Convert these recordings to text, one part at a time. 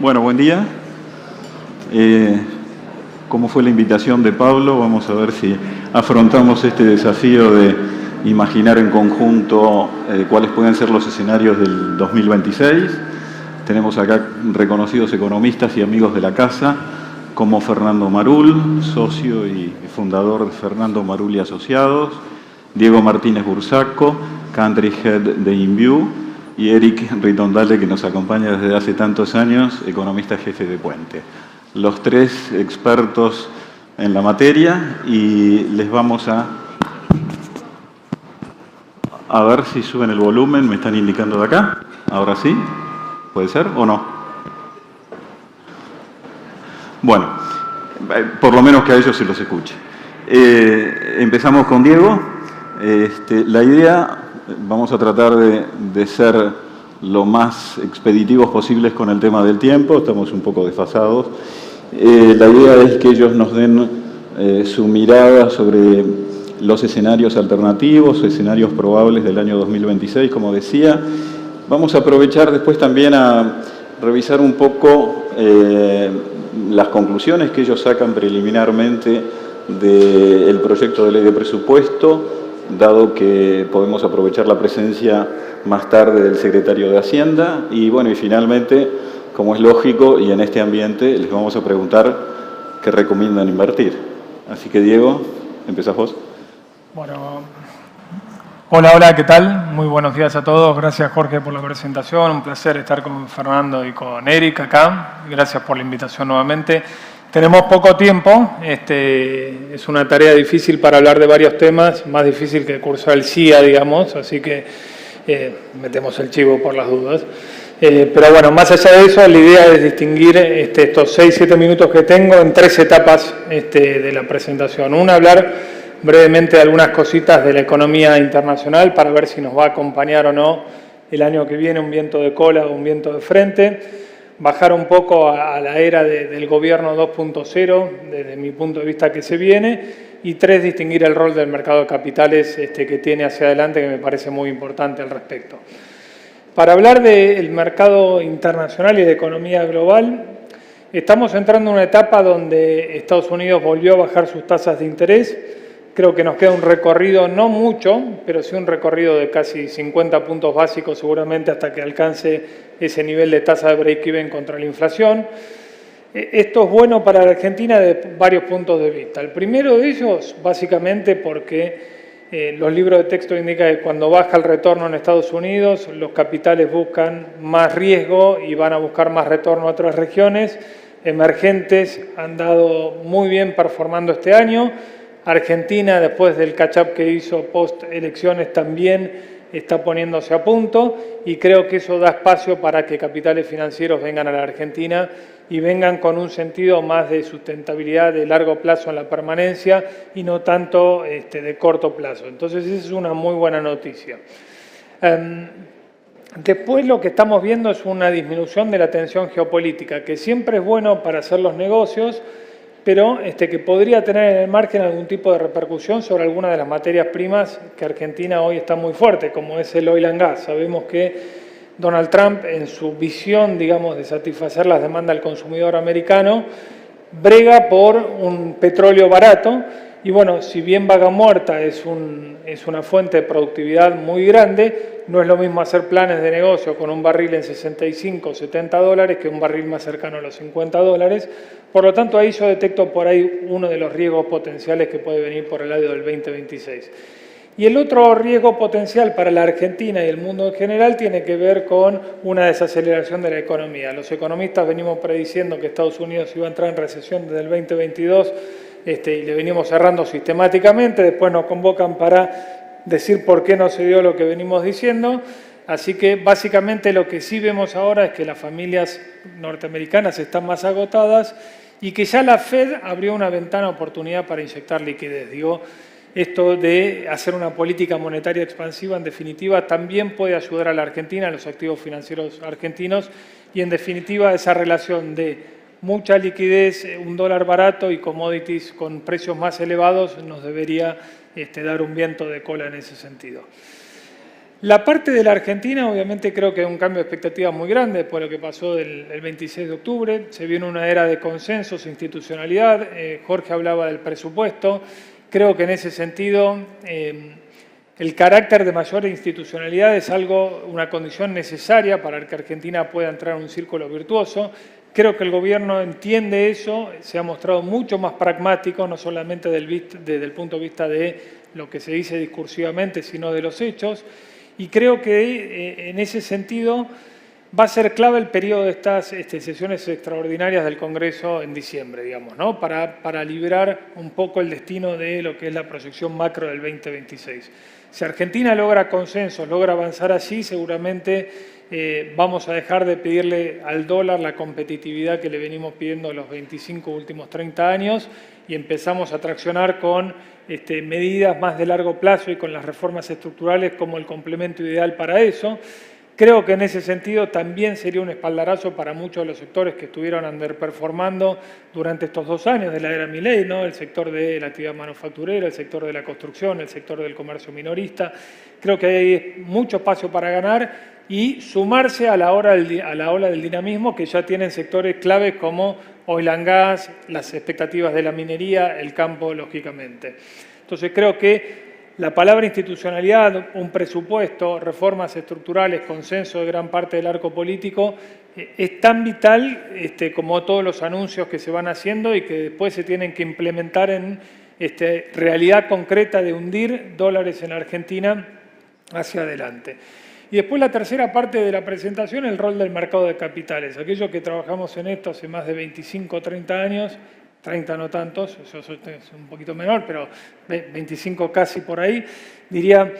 Bueno, buen día. Como fue la invitación de Pablo, vamos a ver si afrontamos este desafío de imaginar en conjunto cuáles pueden ser los escenarios del 2026. Tenemos acá reconocidos economistas y amigos de la casa, como Fernando Marul, socio y fundador de Fernando Marul y Asociados, Diego Martínez Bursaco, Country Head de InView, y Eric Ritondale, que nos acompaña desde hace tantos años, economista jefe de Puente. Los tres expertos en la materia, y les vamos a ver si suben el volumen. Me están indicando de acá. Ahora sí. ¿Puede ser o no? Bueno, por lo menos que a ellos se los escuche. Empezamos con Diego. La idea, vamos a tratar de ser lo más expeditivos posibles con el tema del tiempo, estamos un poco desfasados. La idea es que ellos nos den su mirada sobre los escenarios alternativos, escenarios probables del año 2026, como decía. Vamos a aprovechar después también a revisar un poco las conclusiones que ellos sacan preliminarmente del proyecto de ley de presupuesto, dado que podemos aprovechar la presencia más tarde del secretario de Hacienda. Y bueno, y finalmente, como es lógico, y en este ambiente, les vamos a preguntar qué recomiendan invertir. Así que, Diego, empezás vos. Bueno, hola, ¿qué tal? Muy buenos días a todos. Gracias, Jorge, por la presentación. Un placer estar con Fernando y con Eric acá. Gracias por la invitación nuevamente. Tenemos poco tiempo. Es una tarea difícil para hablar de varios temas, más difícil que cursar el CIA, digamos, así que metemos el chivo por las dudas. Pero bueno, más allá de eso, la idea es distinguir estos 6-7 minutos que tengo en 3 etapas de la presentación. Una, hablar brevemente de algunas cositas de la economía internacional para ver si nos va a acompañar o no el año que viene un viento de cola o un viento de frente. Bajar un poco a la era del gobierno 2.0, desde mi punto de vista que se viene. Y 3, distinguir el rol del mercado de capitales que tiene hacia adelante, que me parece muy importante al respecto. Para hablar del mercado internacional y de economía global, estamos entrando en una etapa donde Estados Unidos volvió a bajar sus tasas de interés. Creo que nos queda un recorrido, no mucho, pero sí un recorrido de casi 50 puntos básicos seguramente hasta que alcance ese nivel de tasa de break-even contra la inflación. Esto es bueno para la Argentina de varios puntos de vista. El primero de ellos, básicamente porque los libros de texto indican que cuando baja el retorno en Estados Unidos, los capitales buscan más riesgo y van a buscar más retorno a otras regiones. Emergentes han dado muy bien performando este año. Argentina, después del catch-up que hizo post-elecciones, también está poniéndose a punto y creo que eso da espacio para que capitales financieros vengan a la Argentina y vengan con un sentido más de sustentabilidad de largo plazo en la permanencia y no tanto de corto plazo. Entonces, esa es una muy buena noticia. Después lo que estamos viendo es una disminución de la tensión geopolítica, que siempre es bueno para hacer los negocios, pero que podría tener en el margen algún tipo de repercusión sobre alguna de las materias primas que Argentina hoy está muy fuerte, como es el oil and gas. Sabemos que Donald Trump, en su visión, digamos, de satisfacer las demandas del consumidor americano, brega por un petróleo barato. Y bueno, si bien Vaca Muerta es una fuente de productividad muy grande, no es lo mismo hacer planes de negocio con un barril en 65 o 70 dólares que un barril más cercano a los 50 dólares. Por lo tanto, ahí yo detecto por ahí uno de los riesgos potenciales que puede venir por el lado del 2026. Y el otro riesgo potencial para la Argentina y el mundo en general tiene que ver con una desaceleración de la economía. Los economistas venimos prediciendo que Estados Unidos iba a entrar en recesión desde el 2022 y le venimos cerrando sistemáticamente. Después nos convocan para decir por qué no se dio lo que venimos diciendo. Así que básicamente lo que sí vemos ahora es que las familias norteamericanas están más agotadas y que ya la Fed abrió una ventana de oportunidad para inyectar liquidez. Digo, esto de hacer una política monetaria expansiva, en definitiva, también puede ayudar a la Argentina, a los activos financieros argentinos, y en definitiva esa relación de mucha liquidez, un dólar barato y commodities con precios más elevados nos debería dar un viento de cola en ese sentido. La parte de la Argentina, obviamente, creo que hay un cambio de expectativas muy grande después de lo que pasó el 26 de octubre. Se viene una era de consensos, institucionalidad. Jorge hablaba del presupuesto. Creo que en ese sentido el carácter de mayor institucionalidad es una condición necesaria para que Argentina pueda entrar en un círculo virtuoso. Creo que el gobierno entiende eso, se ha mostrado mucho más pragmático, no solamente desde el punto de vista de lo que se dice discursivamente, sino de los hechos. Y creo que en ese sentido va a ser clave el periodo de estas sesiones extraordinarias del Congreso en diciembre, digamos, ¿no? Para liberar un poco el destino de lo que es la proyección macro del 2026. Si Argentina logra consenso, logra avanzar así, seguramente vamos a dejar de pedirle al dólar la competitividad que le venimos pidiendo los 25 últimos 30 años y empezamos a traccionar con medidas más de largo plazo y con las reformas estructurales como el complemento ideal para eso. Creo que en ese sentido también sería un espaldarazo para muchos de los sectores que estuvieron underperformando durante estos 2 años de la era Milei, ¿no? El sector de la actividad manufacturera, el sector de la construcción, el sector del comercio minorista. Creo que hay mucho espacio para ganar y sumarse a la ola del dinamismo que ya tienen sectores claves como oil and gas, las expectativas de la minería, el campo, lógicamente. Entonces creo que la palabra institucionalidad, un presupuesto, reformas estructurales, consenso de gran parte del arco político, es tan vital como todos los anuncios que se van haciendo y que después se tienen que implementar en realidad concreta de hundir dólares en Argentina hacia adelante. Y después la tercera parte de la presentación, el rol del mercado de capitales. Aquellos que trabajamos en esto hace más de 25 o 30 años, 30 no tantos, yo soy un poquito menor, pero 25 casi por ahí, diría,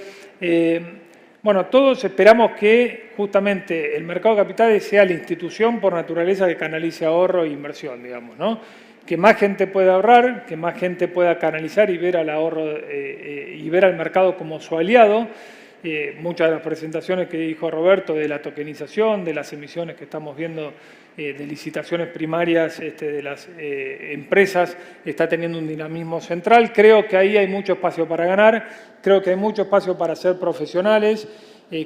bueno, todos esperamos que justamente el mercado de capitales sea la institución por naturaleza que canalice ahorro e inversión, digamos, ¿no? Que más gente pueda ahorrar, que más gente pueda canalizar y ver al ahorro y ver al mercado como su aliado. Muchas de las presentaciones que dijo Roberto de la tokenización, de las emisiones que estamos viendo de licitaciones primarias de las empresas, está teniendo un dinamismo central. Creo que ahí hay mucho espacio para ganar, creo que hay mucho espacio para ser profesionales.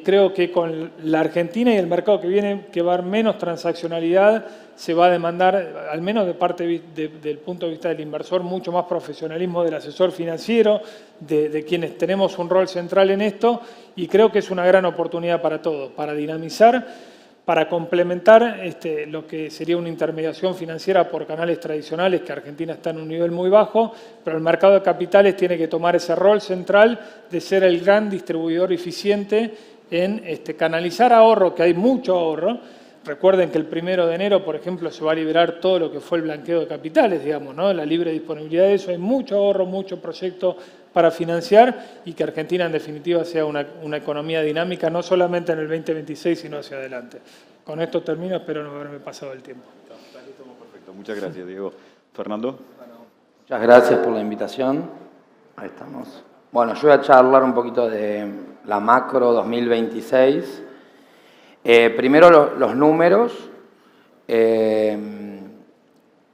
Creo que con la Argentina y el mercado que viene, que va a haber menos transaccionalidad, se va a demandar, al menos de parte del punto de vista del inversor, mucho más profesionalismo del asesor financiero, de quienes tenemos un rol central en esto, y creo que es una gran oportunidad para todos, para dinamizar, para complementar lo que sería una intermediación financiera por canales tradicionales, que Argentina está en un nivel muy bajo, pero el mercado de capitales tiene que tomar ese rol central de ser el gran distribuidor eficiente en canalizar ahorro, que hay mucho ahorro. Recuerden que el 1 de enero, por ejemplo, se va a liberar todo lo que fue el blanqueo de capitales, digamos, ¿no? La libre disponibilidad de eso, hay mucho ahorro, mucho proyecto para financiar y que Argentina, en definitiva, sea una economía dinámica, no solamente en el 2026, sino hacia adelante. Con esto termino, espero no haberme pasado el tiempo. Estamos perfecto. Muchas gracias, Diego. Fernando. Muchas gracias por la invitación. Ahí estamos. Bueno, yo voy a charlar un poquito de la macro 2026. Primero los números.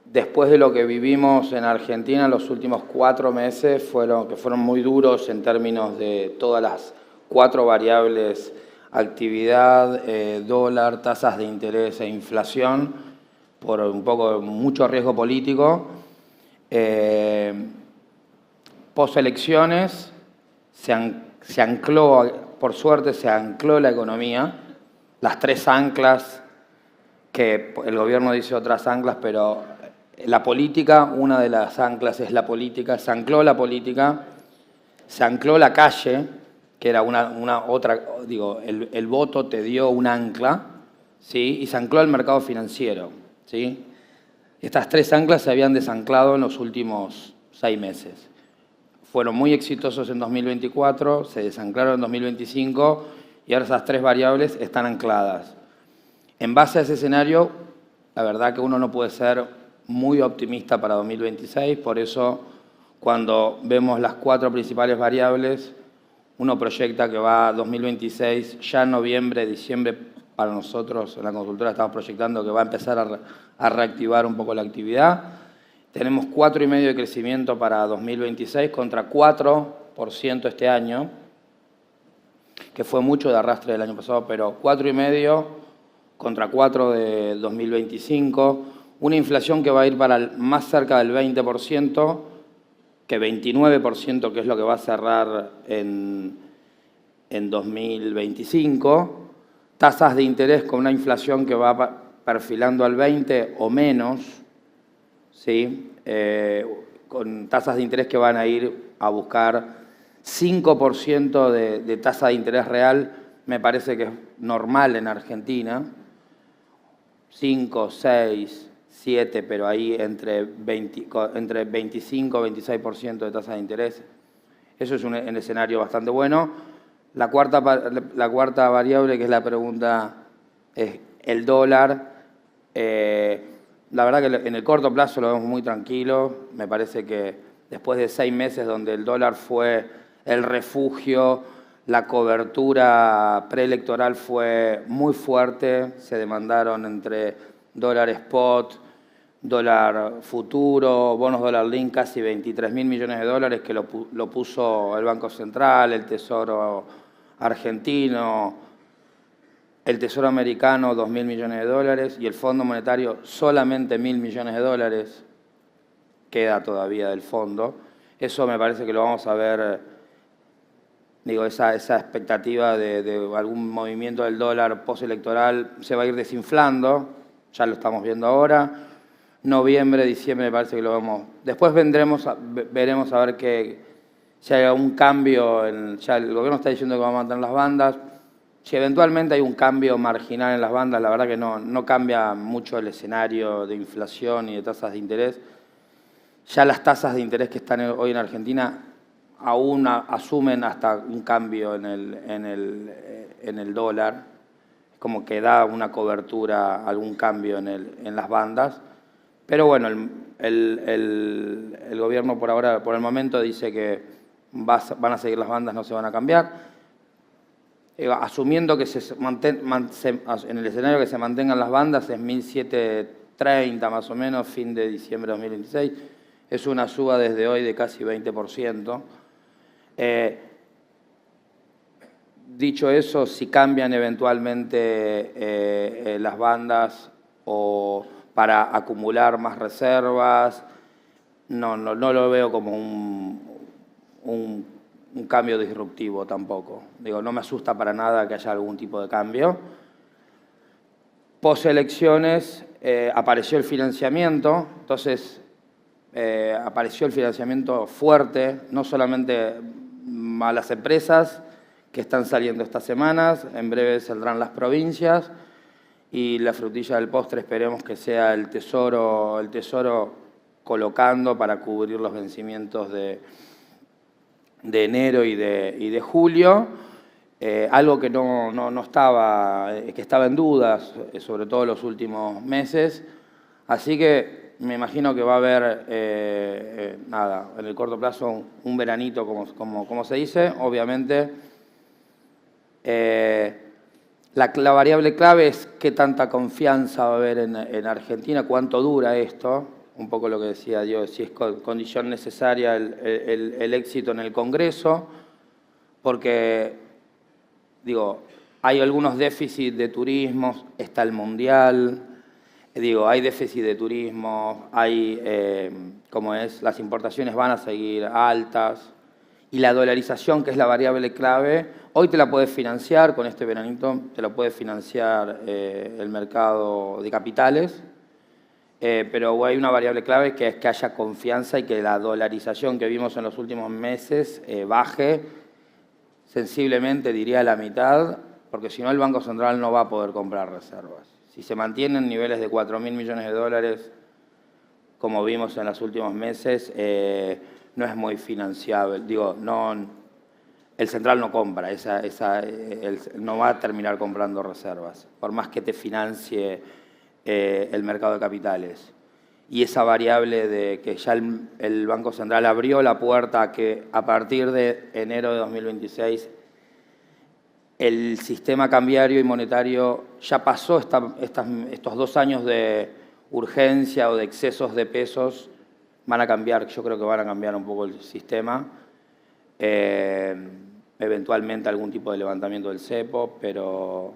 Después de lo que vivimos en Argentina, los últimos 4 meses fueron muy duros en términos de todas las 4 variables: actividad, dólar, tasas de interés e inflación, por un poco mucho riesgo político. Postelecciones se ancló, por suerte se ancló la economía, las 3 anclas, que el gobierno dice otras anclas, pero la política, una de las anclas es la política, se ancló la política, se ancló la calle, que era una otra, digo, el voto te dio un ancla, ¿sí? Y se ancló el mercado financiero, ¿sí? Estas 3 anclas se habían desanclado en los últimos 6 meses. Fueron muy exitosos en 2024, se desanclaron en 2025 y ahora esas 3 variables están ancladas. En base a ese escenario, la verdad que uno no puede ser muy optimista para 2026, por eso cuando vemos las 4 principales variables, uno proyecta que va a 2026, ya en noviembre, diciembre, para nosotros en la consultora estamos proyectando que va a empezar a reactivar un poco la actividad. Tenemos 4,5% de crecimiento para 2026 contra 4% este año. que fue mucho de arrastre del año pasado, pero 4,5 contra 4 de 2025, una inflación que va a ir para más cerca del 20%, que 29%, que es lo que va a cerrar en 2025, tasas de interés con una inflación que va perfilando al 20 o menos, ¿sí? Con tasas de interés que van a ir a buscar 5% de tasa de interés real, me parece que es normal en Argentina, 5, 6, 7, pero ahí entre 25 y 26% de tasa de interés. Eso es un escenario bastante bueno. La cuarta variable, que es la pregunta, es el dólar. La verdad que en el corto plazo lo vemos muy tranquilo. Me parece que después de 6 meses donde el dólar fue el refugio, la cobertura preelectoral fue muy fuerte. Se demandaron entre dólar spot, dólar futuro, bonos dólar link, casi 23.000 millones de dólares que lo puso el Banco Central, el Tesoro argentino, el Tesoro americano 2.000 millones de dólares y el Fondo Monetario solamente 1.000 millones de dólares queda todavía del fondo. Eso me parece que lo vamos a ver, digo, esa expectativa de algún movimiento del dólar postelectoral se va a ir desinflando, ya lo estamos viendo ahora. Noviembre, diciembre me parece que lo vemos. Después veremos a ver si hay algún cambio. Ya el gobierno está diciendo que va a mantener las bandas. Si eventualmente hay un cambio marginal en las bandas, la verdad que no cambia mucho el escenario de inflación y de tasas de interés. Ya las tasas de interés que están hoy en Argentina aún asumen hasta un cambio en el dólar, como que da una cobertura, algún cambio en las bandas. Pero bueno, el gobierno por ahora, por el momento, dice que van a seguir las bandas, no se van a cambiar. Asumiendo que en el escenario que se mantengan las bandas es 1.730 más o menos, fin de diciembre de 2026. Es una suba desde hoy de casi 20%. Dicho eso, si cambian eventualmente las bandas o para acumular más reservas, no lo veo como un cambio disruptivo tampoco. Digo, no me asusta para nada que haya algún tipo de cambio. Poselecciones apareció el financiamiento, entonces apareció el financiamiento fuerte, no solamente a las empresas que están saliendo estas semanas, en breve saldrán las provincias y la frutilla del postre esperemos que sea el tesoro colocando para cubrir los vencimientos de enero y de julio, algo que no estaba, que estaba en dudas, sobre todo en los últimos meses. Así que me imagino que va a haber, en el corto plazo, un veranito, como se dice. Obviamente, la variable clave es qué tanta confianza va a haber en Argentina, cuánto dura esto. Un poco lo que decía yo, si es condición necesaria el éxito en el Congreso, porque, digo, hay algunos déficits de turismo, está el Mundial, hay déficit de turismo, las importaciones van a seguir altas, y la dolarización, que es la variable clave, hoy te la puedes financiar, con este veranito, te la puede financiar el mercado de capitales, pero hay una variable clave que es que haya confianza y que la dolarización que vimos en los últimos meses baje sensiblemente, diría a la mitad, porque si no el Banco Central no va a poder comprar reservas. Si se mantienen niveles de 4.000 millones de dólares, como vimos en los últimos meses, no es muy financiable. El Central no compra, no va a terminar comprando reservas, por más que te financie el mercado de capitales. Y esa variable de que ya el Banco Central abrió la puerta a que a partir de enero de 2026 el sistema cambiario y monetario ya pasó estos 2 años de urgencia o de excesos de pesos, van a cambiar, yo creo que van a cambiar un poco el sistema. eventualmente algún tipo de levantamiento del cepo, pero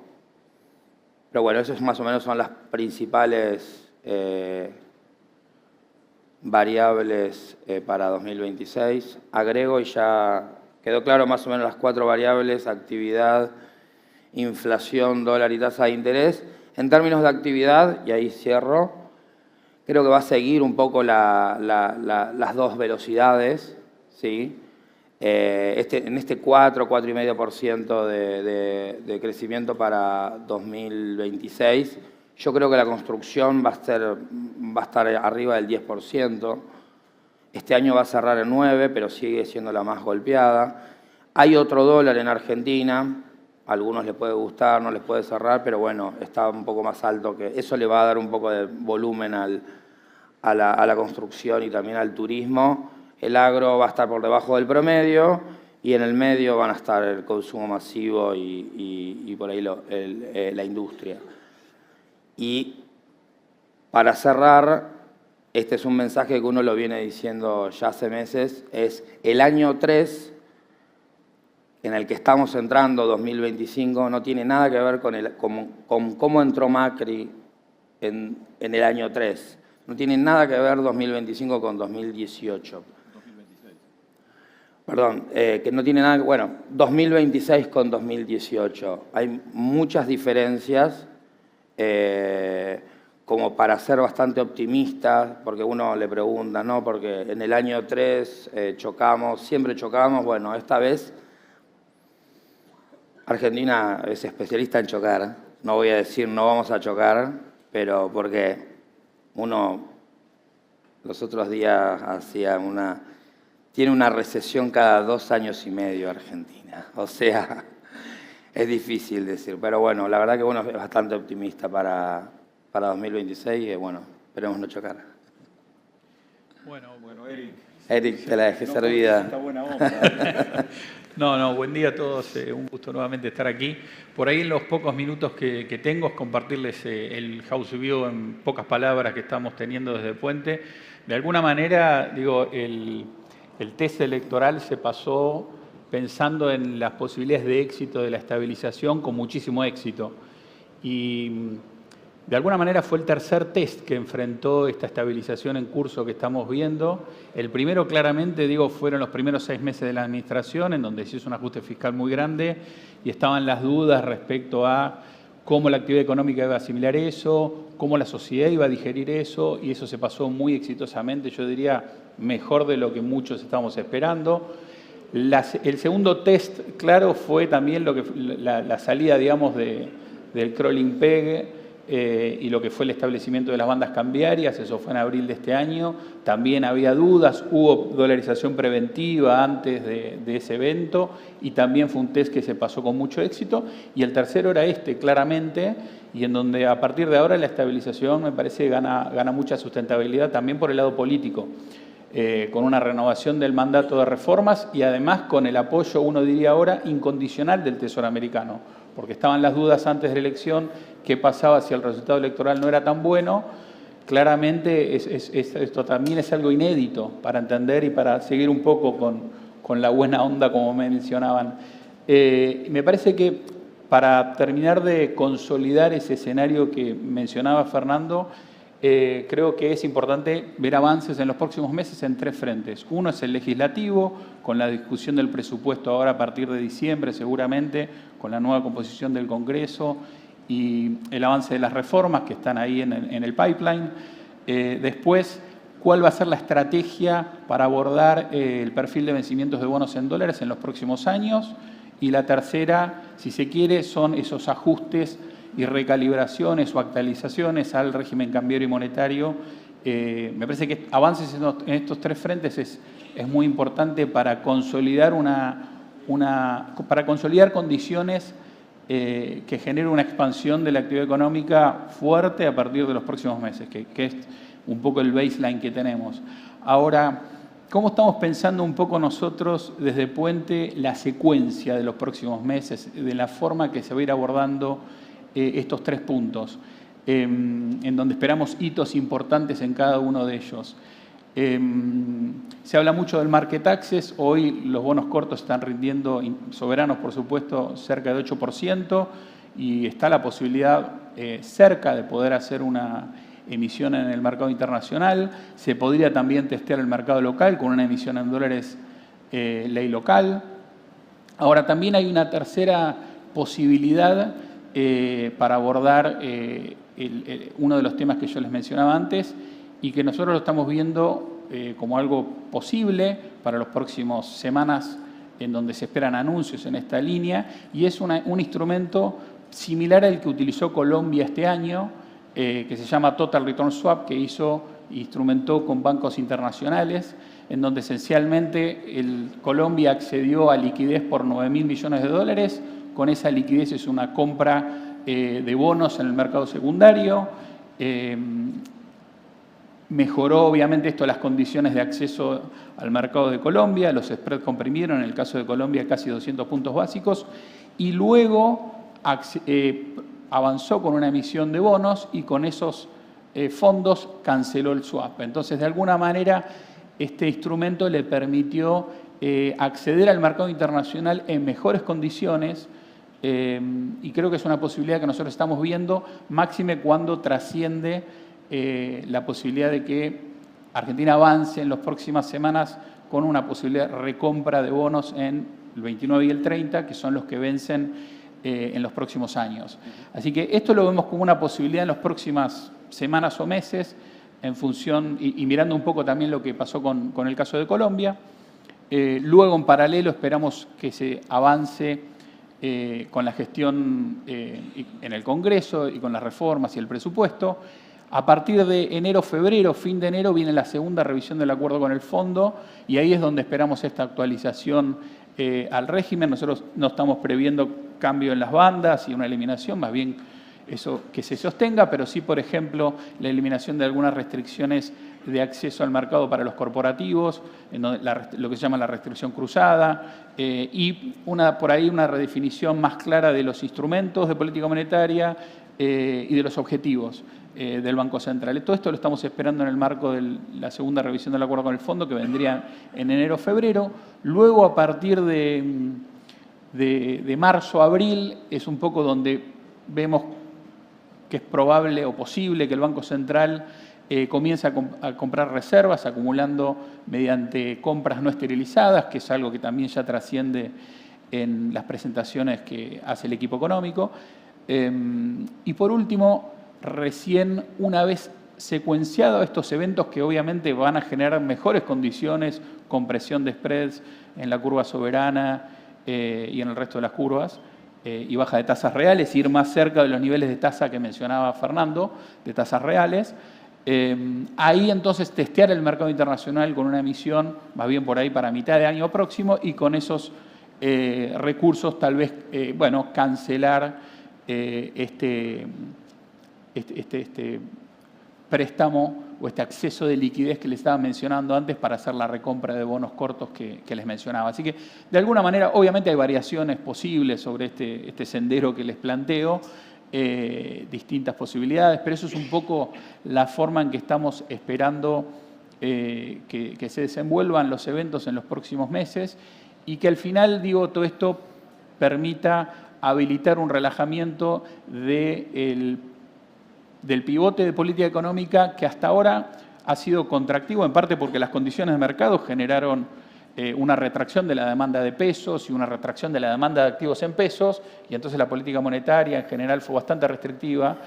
bueno, esos más o menos son las principales variables para 2026. Agrego, y ya quedó claro más o menos las 4 variables: actividad, inflación, dólar y tasa de interés. En términos de actividad, y ahí cierro, creo que va a seguir un poco las dos velocidades, ¿sí? En este 4,5% de crecimiento para 2026, yo creo que la construcción va a estar arriba del 10%. Este año va a cerrar en 9%, pero sigue siendo la más golpeada. Hay otro dólar en Argentina, a algunos les puede gustar, no les puede cerrar, pero bueno, está un poco más alto, que eso le va a dar un poco de volumen a la construcción y también al turismo. El agro va a estar por debajo del promedio y en el medio van a estar el consumo masivo y por ahí la industria. Y para cerrar, este es un mensaje que uno lo viene diciendo ya hace meses, es el año 3 en el que estamos entrando, 2025, no tiene nada que ver con cómo entró Macri en el año 3. No tiene nada que ver 2025 con 2018. 2026. Perdón, que no tiene nada, bueno, 2026 con 2018. Hay muchas diferencias como para ser bastante optimista, porque uno le pregunta, ¿no? Porque en el año 3 chocamos, siempre chocamos. Bueno, esta vez Argentina es especialista en chocar. No voy a decir no vamos a chocar, pero porque los otros días tiene una recesión cada 2 años y medio Argentina. O sea, es difícil decir. Pero bueno, la verdad que uno es bastante optimista para 2026 y bueno, esperemos no chocar. Bueno, Eric. Eric, te la dejé servida. Esta buena onda. No, buen día a todos. Un gusto nuevamente estar aquí. Por ahí en los pocos minutos que tengo es compartirles el house view en pocas palabras que estamos teniendo desde Puente. De alguna manera, digo, el test electoral se pasó pensando en las posibilidades de éxito de la estabilización con muchísimo éxito. Y de alguna manera fue el tercer test que enfrentó esta estabilización en curso que estamos viendo. El primero, claramente, fueron los primeros 6 meses de la administración, en donde se hizo un ajuste fiscal muy grande y estaban las dudas respecto a cómo la actividad económica iba a asimilar eso, cómo la sociedad iba a digerir eso, y eso se pasó muy exitosamente, yo diría, mejor de lo que muchos estábamos esperando. El segundo test, claro, fue también la salida, digamos, del crawling peg, y lo que fue el establecimiento de las bandas cambiarias, eso fue en abril de este año. También había dudas, hubo dolarización preventiva antes de ese evento y también fue un test que se pasó con mucho éxito. Y el tercero era claramente, y en donde a partir de ahora la estabilización me parece gana mucha sustentabilidad también por el lado político, con una renovación del mandato de reformas y además con el apoyo, uno diría ahora, incondicional del Tesoro americano, porque estaban las dudas antes de la elección, qué pasaba si el resultado electoral no era tan bueno. Claramente esto también es algo inédito para entender y para seguir un poco con la buena onda, como mencionaban. Me parece que para terminar de consolidar ese escenario que mencionaba Fernando, creo que es importante ver avances en los próximos meses en 3 frentes. Uno es el legislativo, con la discusión del presupuesto ahora a partir de diciembre, seguramente, con la nueva composición del Congreso y el avance de las reformas que están ahí en el pipeline. Después, ¿cuál va a ser la estrategia para abordar el perfil de vencimientos de bonos en dólares en los próximos años? Y la tercera, si se quiere, son esos ajustes y recalibraciones o actualizaciones al régimen cambiario y monetario. Me parece que avances en estos 3 frentes es muy importante para consolidar para consolidar condiciones que generen una expansión de la actividad económica fuerte a partir de los próximos meses, que es un poco el baseline que tenemos. Ahora, ¿cómo estamos pensando un poco nosotros desde Puente la secuencia de los próximos meses, de la forma que se va a ir abordando estos 3 puntos, en donde esperamos hitos importantes en cada uno de ellos? Se habla mucho del market access. Hoy los bonos cortos están rindiendo, soberanos por supuesto, cerca de 8%, y está la posibilidad cerca de poder hacer una emisión en el mercado internacional. Se podría también testear el mercado local con una emisión en dólares ley local. Ahora, también hay una tercera posibilidad para abordar uno de los temas que yo les mencionaba antes y que nosotros lo estamos viendo como algo posible para las próximas semanas, en donde se esperan anuncios en esta línea, y es un instrumento similar al que utilizó Colombia este año, que se llama Total Return Swap, que instrumentó con bancos internacionales, en donde esencialmente Colombia accedió a liquidez por 9.000 millones de dólares. Con esa liquidez es una compra de bonos en el mercado secundario. Mejoró obviamente esto las condiciones de acceso al mercado de Colombia, los spreads comprimieron, en el caso de Colombia casi 200 puntos básicos, y luego avanzó con una emisión de bonos y con esos fondos canceló el swap. Entonces, de alguna manera, este instrumento le permitió acceder al mercado internacional en mejores condiciones, y creo que es una posibilidad que nosotros estamos viendo, máxime cuando trasciende la posibilidad de que Argentina avance en las próximas semanas con una posibilidad de recompra de bonos en el 29 y el 30, que son los que vencen en los próximos años. Así que esto lo vemos como una posibilidad en las próximas semanas o meses, en función, y mirando un poco también lo que pasó con el caso de Colombia. Luego, en paralelo, esperamos que se avance con la gestión en el Congreso y con las reformas y el presupuesto. A partir de enero, febrero, fin de enero, viene la segunda revisión del acuerdo con el fondo, y ahí es donde esperamos esta actualización al régimen. Nosotros no estamos previendo cambio en las bandas y una eliminación, más bien eso que se sostenga, pero sí, por ejemplo, la eliminación de algunas restricciones de acceso al mercado para los corporativos, lo que se llama la restricción cruzada, y por ahí una redefinición más clara de los instrumentos de política monetaria y de los objetivos del Banco Central. Todo esto lo estamos esperando en el marco de la segunda revisión del acuerdo con el fondo, que vendría en enero o febrero. Luego, a partir de marzo, abril, es un poco donde vemos que es probable o posible que el Banco Central comience a comprar reservas, acumulando mediante compras no esterilizadas, que es algo que también ya trasciende en las presentaciones que hace el equipo económico. Y por último, recién una vez secuenciado estos eventos que obviamente van a generar mejores condiciones, compresión de spreads en la curva soberana y en el resto de las curvas, y baja de tasas reales, ir más cerca de los niveles de tasa que mencionaba Fernando, de tasas reales. Ahí entonces testear el mercado internacional con una emisión, más bien por ahí para mitad de año próximo, y con esos recursos tal vez, cancelar este préstamo o este acceso de liquidez que les estaba mencionando antes para hacer la recompra de bonos cortos que les mencionaba. Así que, de alguna manera, obviamente hay variaciones posibles sobre este sendero que les planteo, distintas posibilidades, pero eso es un poco la forma en que estamos esperando que se desenvuelvan los eventos en los próximos meses, y que al final, todo esto permita habilitar un relajamiento del pivote de política económica que hasta ahora ha sido contractivo, en parte porque las condiciones de mercado generaron una retracción de la demanda de pesos y una retracción de la demanda de activos en pesos, y entonces la política monetaria en general fue bastante restrictiva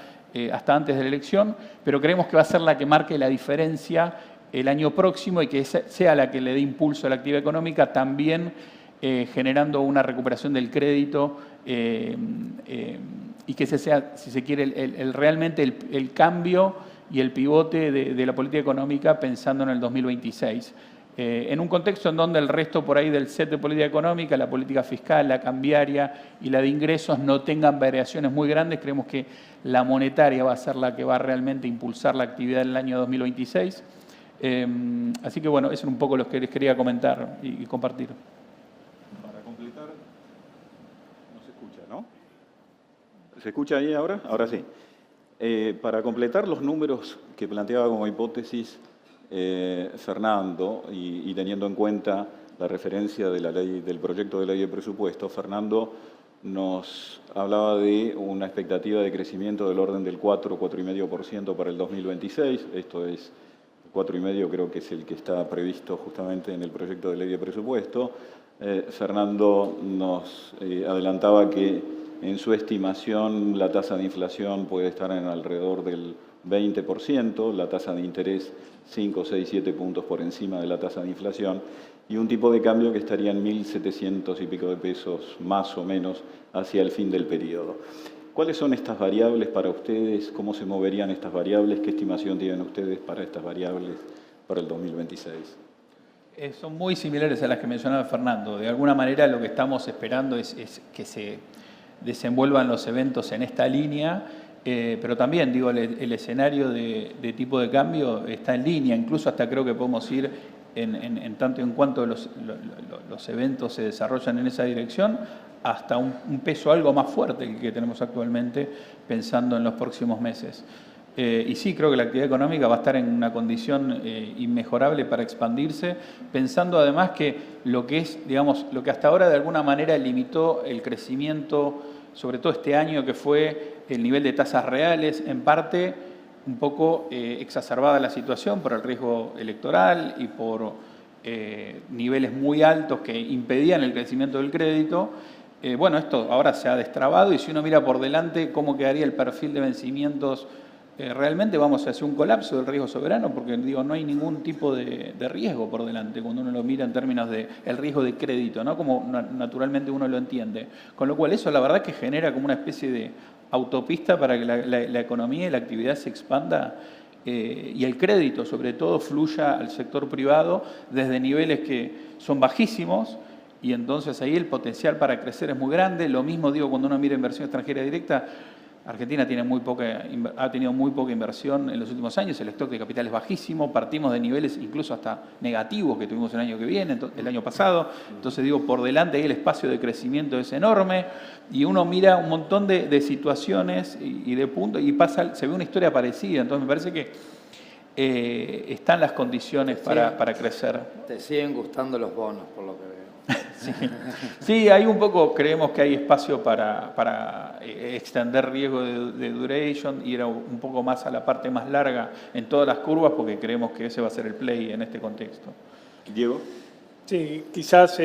hasta antes de la elección, pero creemos que va a ser la que marque la diferencia el año próximo y que sea la que le dé impulso a la actividad económica, también generando una recuperación del crédito y que ese sea, si se quiere, realmente el cambio y el pivote de la política económica pensando en el 2026. En un contexto en donde el resto por ahí del set de política económica, la política fiscal, la cambiaria y la de ingresos no tengan variaciones muy grandes, creemos que la monetaria va a ser la que va a realmente impulsar la actividad en el año 2026. Así que bueno, eso es un poco lo que les quería comentar y compartir. Para completar, no se escucha, ¿no? ¿Se escucha ahí ahora? Ahora sí. Para completar los números que planteaba como hipótesis Fernando, y teniendo en cuenta la referencia de la ley, del proyecto de ley de presupuesto, Fernando nos hablaba de una expectativa de crecimiento del orden del 4,5% para el 2026. Esto es 4,5%, creo que es el que está previsto justamente en el proyecto de ley de presupuesto. Fernando nos adelantaba que en su estimación la tasa de inflación puede estar en alrededor del 20%, la tasa de interés 5, 6, 7 puntos por encima de la tasa de inflación, y un tipo de cambio que estaría en 1.700 y pico de pesos más o menos hacia el fin del periodo. ¿Cuáles son estas variables para ustedes? ¿Cómo se moverían estas variables? ¿Qué estimación tienen ustedes para estas variables para el 2026? Son muy similares a las que mencionaba Fernando. De alguna manera lo que estamos esperando es que se desenvuelvan los eventos en esta línea, pero también, digo, el escenario de tipo de cambio está en línea, incluso hasta creo que podemos ir en tanto en cuanto los eventos se desarrollan en esa dirección, hasta un peso algo más fuerte que tenemos actualmente pensando en los próximos meses. Y sí, creo que la actividad económica va a estar en una condición inmejorable para expandirse, pensando además que lo que es, digamos, lo que hasta ahora de alguna manera limitó el crecimiento, sobre todo este año, que fue el nivel de tasas reales, en parte un poco exacerbada la situación por el riesgo electoral y por niveles muy altos que impedían el crecimiento del crédito. Bueno, esto ahora se ha destrabado, y si uno mira por delante cómo quedaría el perfil de vencimientos, realmente vamos hacia un colapso del riesgo soberano, porque digo, no hay ningún tipo de riesgo por delante cuando uno lo mira en términos de el riesgo de crédito, ¿no? Como naturalmente uno lo entiende. Con lo cual eso la verdad que genera como una especie de autopista para que la economía y la actividad se expanda, y el crédito sobre todo fluya al sector privado desde niveles que son bajísimos, y entonces ahí el potencial para crecer es muy grande. Lo mismo digo cuando uno mira inversión extranjera directa. Argentina ha tenido muy poca inversión en los últimos años, el stock de capital es bajísimo, partimos de niveles incluso hasta negativos que tuvimos el año que viene, el año pasado. Entonces digo, por delante ahí el espacio de crecimiento es enorme, y uno mira un montón de situaciones y de puntos y se ve una historia parecida. Entonces me parece que están las condiciones para crecer. Te siguen gustando los bonos, por lo que veo. Sí, hay un poco, creemos que hay espacio para extender riesgo de duration, ir un poco más a la parte más larga en todas las curvas, porque creemos que ese va a ser el play en este contexto. Diego. Sí, quizás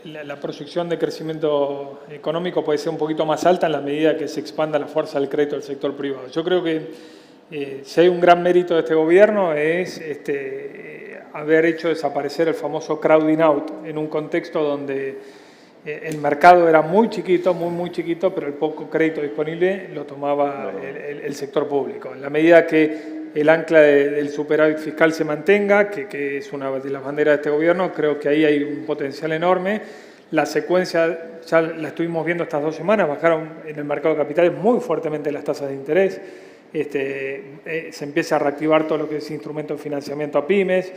la proyección de crecimiento económico puede ser un poquito más alta en la medida que se expanda la fuerza del crédito del sector privado. Yo creo que si hay un gran mérito de este gobierno es haber hecho desaparecer el famoso crowding out en un contexto donde el mercado era muy chiquito, muy chiquito, pero el poco crédito disponible lo tomaba el sector público. En la medida que el ancla del superávit fiscal se mantenga, que es una de las banderas de este gobierno, creo que ahí hay un potencial enorme. La secuencia ya la estuvimos viendo estas 2 semanas, bajaron en el mercado de capitales muy fuertemente las tasas de interés. Se empieza a reactivar todo lo que es instrumento de financiamiento a pymes.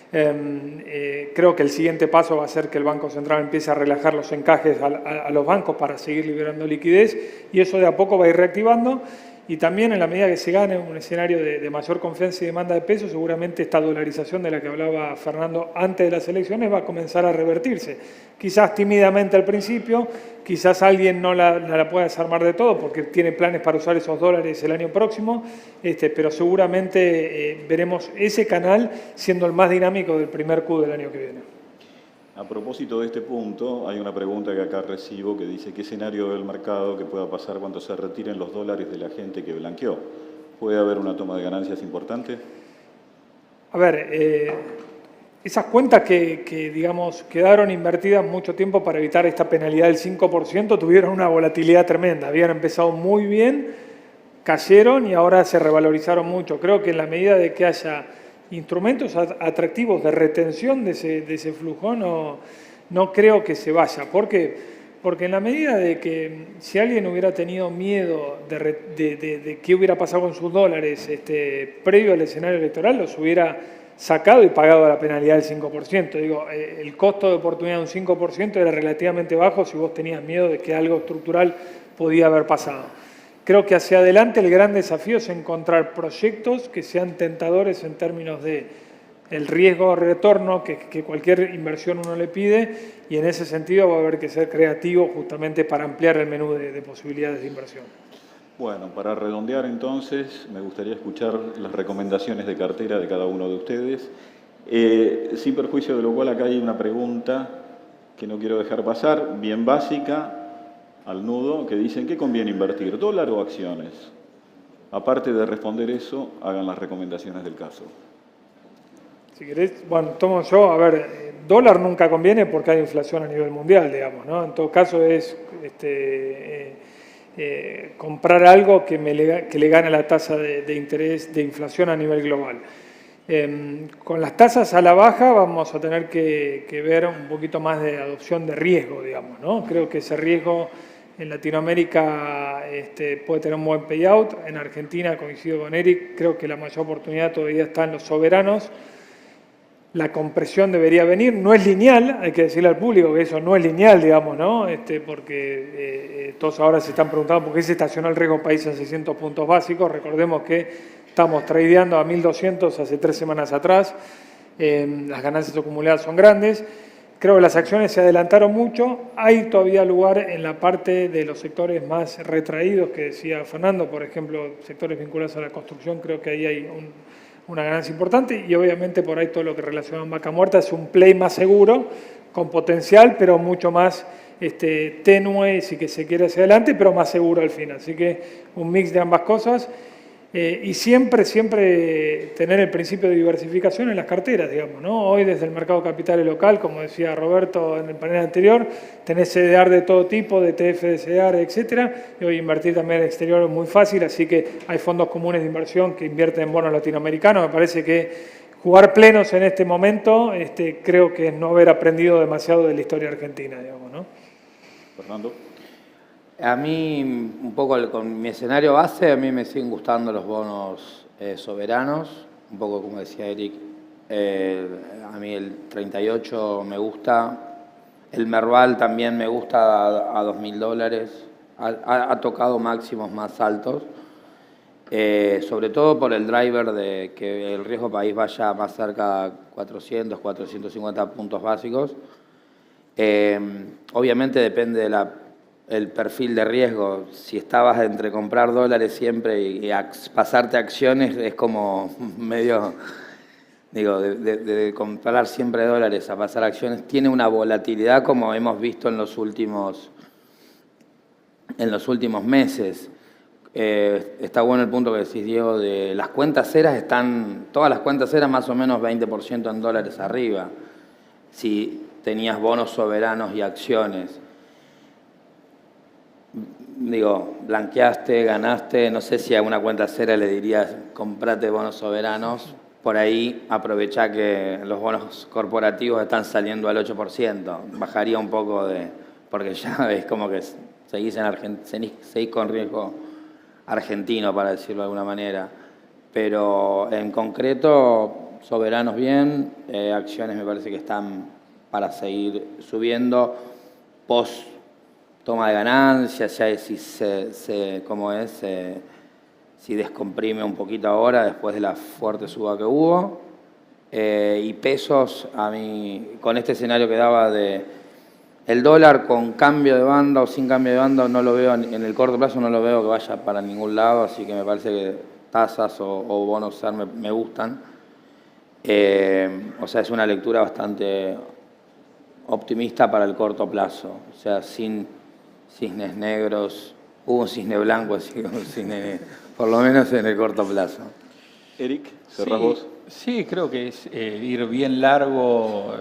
Creo que el siguiente paso va a ser que el Banco Central empiece a relajar los encajes a los bancos para seguir liberando liquidez, y eso de a poco va a ir reactivando. Y también en la medida que se gane un escenario de mayor confianza y demanda de pesos, seguramente esta dolarización de la que hablaba Fernando antes de las elecciones va a comenzar a revertirse. Quizás tímidamente al principio, quizás alguien no la pueda desarmar de todo porque tiene planes para usar esos dólares el año próximo, pero seguramente veremos ese canal siendo el más dinámico del primer Q del año que viene. A propósito de este punto, hay una pregunta que acá recibo que dice: ¿qué escenario del mercado que pueda pasar cuando se retiren los dólares de la gente que blanqueó? ¿Puede haber una toma de ganancias importante? A ver, esas cuentas que digamos, quedaron invertidas mucho tiempo para evitar esta penalidad del 5%, tuvieron una volatilidad tremenda. Habían empezado muy bien, cayeron y ahora se revalorizaron mucho. Creo que en la medida de que haya instrumentos atractivos de retención de ese flujo, no creo que se vaya. ¿Por qué? Porque en la medida de que si alguien hubiera tenido miedo de qué hubiera pasado con sus dólares previo al escenario electoral, los hubiera sacado y pagado la penalidad del 5%. Digo, el costo de oportunidad de un 5% era relativamente bajo si vos tenías miedo de que algo estructural podía haber pasado. Creo que hacia adelante el gran desafío es encontrar proyectos que sean tentadores en términos de el riesgo de retorno que cualquier inversión uno le pide, y en ese sentido va a haber que ser creativo justamente para ampliar el menú de posibilidades de inversión. Bueno, para redondear entonces, me gustaría escuchar las recomendaciones de cartera de cada uno de ustedes. Sin perjuicio de lo cual, acá hay una pregunta que no quiero dejar pasar, bien básica, al nudo, que dicen, ¿qué conviene invertir, dólar o acciones? Aparte de responder eso, hagan las recomendaciones del caso. Si querés, bueno, tomo yo, a ver, dólar nunca conviene porque hay inflación a nivel mundial, digamos, ¿no? En todo caso es comprar algo que le gane la tasa de interés de inflación a nivel global. Con las tasas a la baja vamos a tener que ver un poquito más de adopción de riesgo, digamos, ¿no? Creo que ese riesgo en Latinoamérica puede tener un buen payout. En Argentina, coincido con Eric, creo que la mayor oportunidad todavía está en los soberanos. La compresión debería venir, no es lineal, hay que decirle al público que eso no es lineal, digamos, ¿no? Porque todos ahora se están preguntando por qué se estacionó el riesgo país en 600 puntos básicos. Recordemos que estamos tradeando a 1.200 hace 3 semanas atrás, las ganancias acumuladas son grandes. Creo que las acciones se adelantaron mucho, hay todavía lugar en la parte de los sectores más retraídos que decía Fernando, por ejemplo, sectores vinculados a la construcción, creo que ahí hay una ganancia importante, y obviamente por ahí todo lo que relaciona a vaca muerta es un play más seguro, con potencial, pero mucho más tenue, si que se quiere hacia adelante, pero más seguro al final. Así que un mix de ambas cosas. Y siempre tener el principio de diversificación en las carteras, digamos, ¿no? Hoy desde el mercado de capitales local, como decía Roberto en el panel anterior, tenés CDR de todo tipo, de ETF de CDR, etcétera, y hoy invertir también en el exterior es muy fácil, así que hay fondos comunes de inversión que invierten en bonos latinoamericanos. Me parece que jugar plenos en este momento creo que es no haber aprendido demasiado de la historia argentina, digamos, ¿no? Fernando. A mí, un poco con mi escenario base, a mí me siguen gustando los bonos soberanos, un poco como decía Eric, a mí el 38 me gusta, el Merval también me gusta a $2.000, ha tocado máximos más altos, sobre todo por el driver de que el riesgo país vaya más cerca a 400, 450 puntos básicos. Obviamente depende de el perfil de riesgo. Si estabas entre comprar dólares siempre y pasarte a acciones, es como medio, digo, de comprar siempre dólares a pasar a acciones, tiene una volatilidad como hemos visto en los últimos meses. Está bueno el punto que decís, Diego, de las cuentas ceras todas las cuentas ceras más o menos 20% en dólares arriba, si tenías bonos soberanos y acciones. Digo, blanqueaste, ganaste, no sé si a una cuenta cera le dirías comprate bonos soberanos, por ahí aprovechá que los bonos corporativos están saliendo al 8%, bajaría un poco porque ya es como que seguís con riesgo argentino, para decirlo de alguna manera, pero en concreto soberanos bien, acciones me parece que están para seguir subiendo, post toma de ganancias, ya si si descomprime un poquito ahora después de la fuerte suba que hubo. Y pesos, a mí, con este escenario que daba de el dólar con cambio de banda o sin cambio de banda, no lo veo en el corto plazo, no lo veo que vaya para ningún lado, así que me parece que tasas o bonos SAR me gustan. O sea, es una lectura bastante optimista para el corto plazo, o sea, sin cisnes negros, hubo un cisne blanco, así un cisne, por lo menos en el corto plazo. Eric, cerrás vos. Sí, creo que es ir bien largo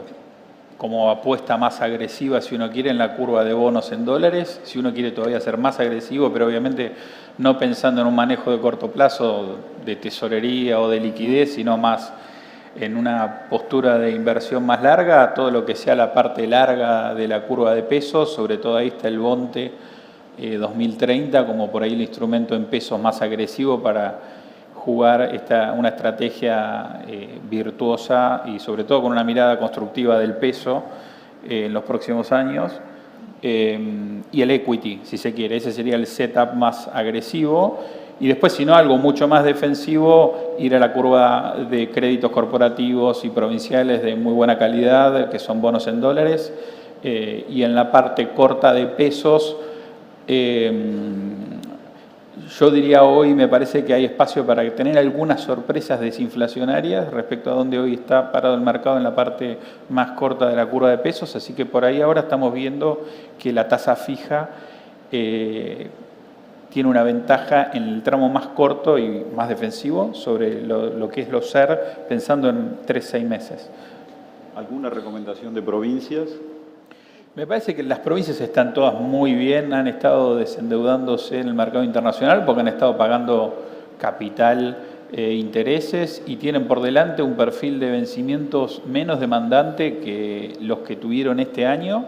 como apuesta más agresiva, si uno quiere, en la curva de bonos en dólares, si uno quiere todavía ser más agresivo, pero obviamente no pensando en un manejo de corto plazo de tesorería o de liquidez, sino más en una postura de inversión más larga, todo lo que sea la parte larga de la curva de pesos, sobre todo ahí está el Bonte 2030, como por ahí el instrumento en pesos más agresivo para jugar una estrategia virtuosa y sobre todo con una mirada constructiva del peso en los próximos años. y el equity, si se quiere. Ese sería el setup más agresivo. Y después, si no, algo mucho más defensivo, ir a la curva de créditos corporativos y provinciales de muy buena calidad, que son bonos en dólares. Y en la parte corta de pesos, yo diría hoy, me parece que hay espacio para tener algunas sorpresas desinflacionarias respecto a donde hoy está parado el mercado en la parte más corta de la curva de pesos. Así que por ahí ahora estamos viendo que la tasa fija tiene una ventaja en el tramo más corto y más defensivo sobre lo que es los SER, pensando en 3-6 meses. ¿Alguna recomendación de provincias? Me parece que las provincias están todas muy bien, han estado desendeudándose en el mercado internacional porque han estado pagando capital, intereses y tienen por delante un perfil de vencimientos menos demandante que los que tuvieron este año.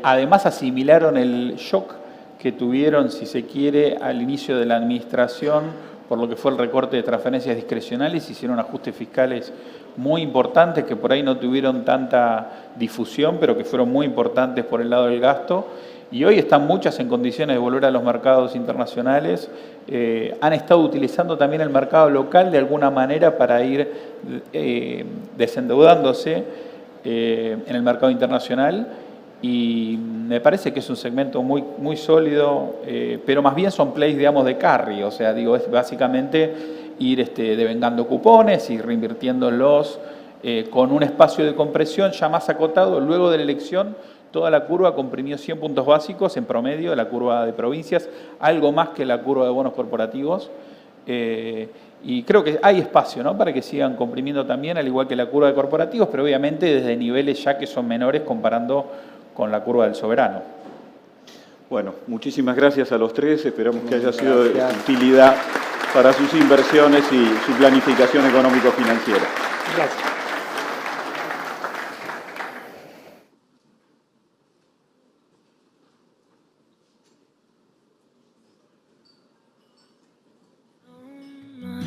Además asimilaron el shock que tuvieron, si se quiere, al inicio de la administración por lo que fue el recorte de transferencias discrecionales, hicieron ajustes fiscales muy importantes que por ahí no tuvieron tanta difusión, pero que fueron muy importantes por el lado del gasto. Y hoy están muchas en condiciones de volver a los mercados internacionales. Han estado utilizando también el mercado local de alguna manera para ir desendeudándose en el mercado internacional. Y me parece que es un segmento muy sólido, pero más bien son plays, digamos, de carry. O sea, digo, es básicamente ir devengando cupones y reinvirtiéndolos con un espacio de compresión ya más acotado. Luego de la elección, toda la curva comprimió 100 puntos básicos en promedio de la curva de provincias, algo más que la curva de bonos corporativos. Y creo que hay espacio, ¿no?, para que sigan comprimiendo también, al igual que la curva de corporativos, pero obviamente desde niveles ya que son menores comparando con la curva del soberano. Bueno, muchísimas gracias a los tres. Esperamos que haya sido de utilidad para sus inversiones y su planificación económico-financiera. Gracias.